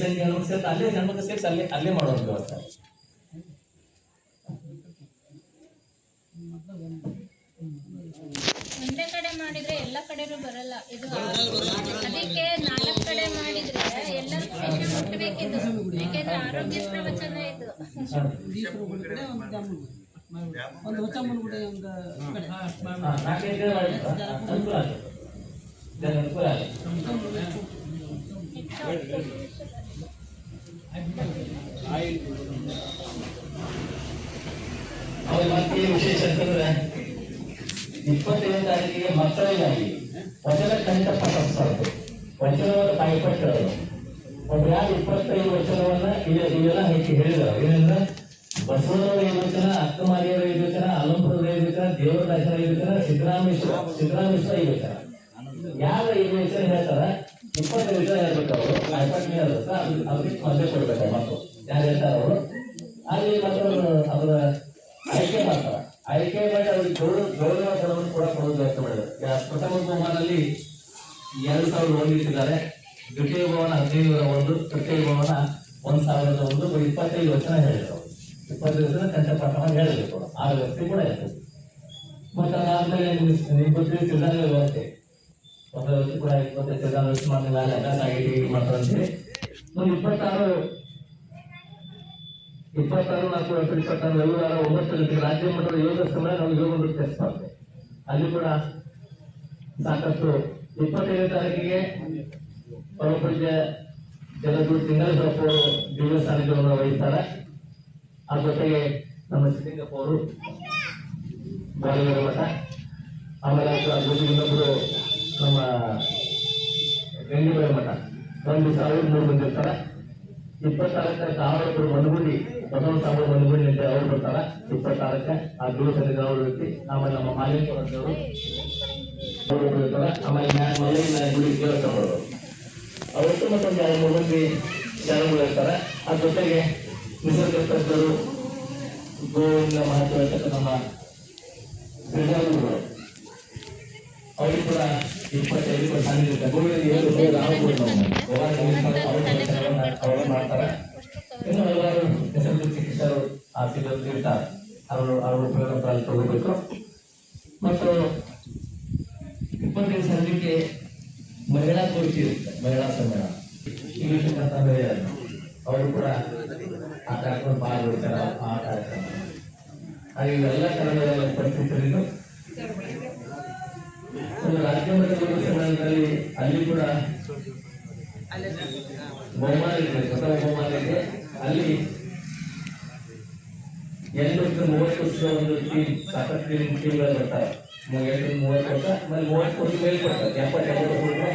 ಸಂಖ್ಯೆ ಹೆಣ್ಮಕ್ಳು ಸೇರ್ತಾ ಅಲ್ಲೇ ಹೆಣ್ಮಕ್ಳು ಸೇರಿಸಿ ಅಲ್ಲೇ ಮಾಡುವಂತ ವ್ಯವಸ್ಥೆ. ಒಂದೇ ಕಡೆ ಮಾಡಿದ್ರೆ ಎಲ್ಲ ಕಡೆನೂ ಬರಲ್ಲ ಇದು. ಅದಕ್ಕೆ 4 ಕಡೆ ಮಾಡಿದ್ರೆ ಎಲ್ಲರಿಗೂ ವಿಷಯ ಮುಟ್ಟಬೇಕಿದ್ದು. ಯಾಕೆಂದ್ರೆ ಆರೋಗ್ಯ ಪ್ರವಚನ ಇದು. ಒಂದು ಹೊಚ್ಚಮ್ಮನ ಗುಡಿ ಒಂದು ಕಡೆ ವಿಶೇಷ ಅಂತಂದ್ರೆ 25ನೇ ತಾರೀಕಿಗೆ ಮಕ್ಕಳಿಗಾಗಿ ವಚನ ಕಂಠ ಪಾಠ ಸ್ಪರ್ಧೆ, ವಚನವನ್ನು ಕಾಯ್ಪಟ್ಟು ಹೇಳೋದು. ಒಬ್ರು ಯಾರು 25 ವಚನವನ್ನ ಇವೆಲ್ಲ ಹೇಳಿದಾರೆ. ಏನಂದ್ರೆ ಬಸವನವರ 5 ವಚನ, ಅಕ್ಕಮಾರಿಯವರ 5 ವಚನ, ಅಲಂಪುರದ 5 ವಚನ, ದೇವರದಾಸರ 5 ವಚನ, ಸಿದ್ದರಾಮೇಶ್ವರ 5 ವಚನ. ಯಾರು 5 ವಚನ ಹೇಳ್ತಾರ 25 ವಚನ ಹೇಳ್ಬೇಕು. ಅವರು ಕಾಯ್ಪಟ್ಟು ಹೇಳ್ಬೇಕು, ಅವ್ರಿಗೆ ಮದ್ದೆ ಕೊಡ್ಬೇಕು. ಮಕ್ಕಳು ಯಾರು ಹೇಳ್ತಾರ ಅವರು ಅಲ್ಲಿ ಮಕ್ಕಳು ಅವರ ಆಯ್ಕೆ ಮಾಡ್ತಾರ. ಆಯ್ಕೆ ಮಾಡಿ ಅವ್ರಿಗೆ ಗೌರವ ಧನವನ್ನು ಕೂಡ ಕೊಡೋದು ವ್ಯವಸ್ಥೆ ಮಾಡಿದ್ದಾರೆ. ಪ್ರಥಮ ಬಹುಮಾನಲ್ಲಿ 2001 ಇಟ್ಟಿದ್ದಾರೆ. ದ್ವಿತೀಯ ಭವನ 15,100, ತೃತೀಯ ಭವನ 1,001. 25 ವಚನ ಹೇಳಿದ್ರು. 25 ವಚನ ಕಂಠಪಾಠವನ್ನು ಹೇಳಬೇಕು. ಆ ವ್ಯವಸ್ಥೆ ಕೂಡ ಇರ್ತದೆ. ಮತ್ತೆ ಅದಾದ್ಮೇಲೆ ನಿಮ್ಗೆ ಸಿದ್ಧಾಂತ ವ್ಯವಸ್ಥೆ ಒಂದು ವ್ಯವಸ್ಥೆ ಕೂಡ 25 ಸಿದ್ಧಾಂತ ವ್ಯವಸ್ಥೆ ಮಾಡಿದ ಅಭ್ಯಾಸ ಆಗಿ ಮಾಡ್ತಾರಂತೆ. ಒಂದು 26 4 26 ರವಿವಾರ 9 ಗಂಟೆಗೆ ರಾಜ್ಯ ಮಟ್ಟದ ಯೋಗ ಸಮ್ಮೇಳನ ನಾವು ಯೋಗ ನೃತ್ಯ ಸ್ಪರ್ಧೆ. ಅಲ್ಲಿ ಕೂಡ ಸಾಕಷ್ಟು 25ನೇ ತಾರೀಕಿಗೆ ಪರಮಪೂಜ್ಯ ಜಗದ್ಗುರು ತಿಂಗಳಪ್ಪ ಅವರು ದಿವ್ಯ ಸಾನ್ನಿಧ್ಯವನ್ನು ವಹಿಸ್ತಾರೆ. ಆ ಜೊತೆಗೆ ನಮ್ಮ ಸಿದ್ಧಲಿಂಗಪ್ಪ ಅವರು ಬಾಲಿವರ ಮಠ, ಆಮೇಲೆ ಜೊತೆಗೆ ಇನ್ನೊಬ್ಬರು ನಮ್ಮ ಗಂಗಿಬರ ಮಠ ಒಂದು 1,300 ಬಂದಿರ್ತಾರೆ. 26ಕ್ಕೆ ಸಾವಿರೊಬ್ಬರು ಮನಗುಂಡಿ ಬಸವನ ಸಾವಿರ ಮನಗುಂಡಿ ಅಂತ ಅವರು ಬರ್ತಾರ. 26ಕ್ಕೆ ಆ ಗುರು ಸನ್ನಿಧಿ ಅವರು ವ್ಯಕ್ತಿ. ಆಮೇಲೆ ನಮ್ಮ ಮಾಲಿಕರು ಅವರು ಬರ್ತಾರೆ. ಆಮೇಲೆ ಮಲ್ಲಯ್ಯನ ಗುಡಿ ದೇವಸ್ಥಾನಗಳು ಅವತ್ತು ಮತ್ತೊಂದು 2-3 ಮಂದಿ ಜನಗಳು ಇರ್ತಾರೆ. ಅದ್ರ ಜೊತೆಗೆ ನಿಸರ್ಗ ತಜ್ಞರು, ಗೋವಿಂದ ಮಹತ್ವ ಇರ್ತಕ್ಕ ನಮ್ಮ ಕ್ರೀಡಾಳುಗಳು ಅವ್ರಿಗೆ ಕೂಡ 25 ಸಾನ್ನಿಧ್ಯ ಮಾಡ್ತಾರೆ. ಇನ್ನು ಹಲವಾರು ನಿಸರ್ಗ ಚಿಕಿತ್ಸರು ಆರ್ಥಿಕರು ಇರ್ತಾರೆ. ಅವರು ಉಪಯೋಗ ತಗೋಬೇಕು. ಮತ್ತು 25 ಸಂಧಿಗೆ ಮಹಿಳಾ ಗೋಷ್ಠಿ ಇರುತ್ತೆ, ಮಹಿಳಾ ಸಮ್ಮೇಳನ. ಅವರು ಕೂಡ ಆ ಕಾರ್ಯಕ್ರಮ ಪಾಲ್ಗೊಳ್ತಾರೆ. ಆ ಕಾರ್ಯಕ್ರಮ ಹಾಗೆ ಇವೆಲ್ಲ ಕನ್ನಡ ಪರಿಸ್ಥಿತಿಗಳು ಒಂದು ರಾಜ್ಯ ಮಟ್ಟದ ಯೋಗ ಸಮ್ಮೇಳನದಲ್ಲಿ ಅಲ್ಲಿ ಕೂಡ ಬಹುಮಾನ ಇದೆ, ಪ್ರಥಮ ಬಹುಮಾನ ಇದೆ. ಅಲ್ಲಿ 8-30 ವರ್ಷ ಒಂದು ಟೀಮ್, ಸಾಕಷ್ಟು ಟೀಮ್ಗಳು ಬರ್ತಾರೆ. 30 ವರ್ಷ, ಆಮೇಲೆ 30 ವರ್ಷ ಮೇಲೆ ಕೊಡ್ತಾರೆ. 70-80 ವರ್ಷ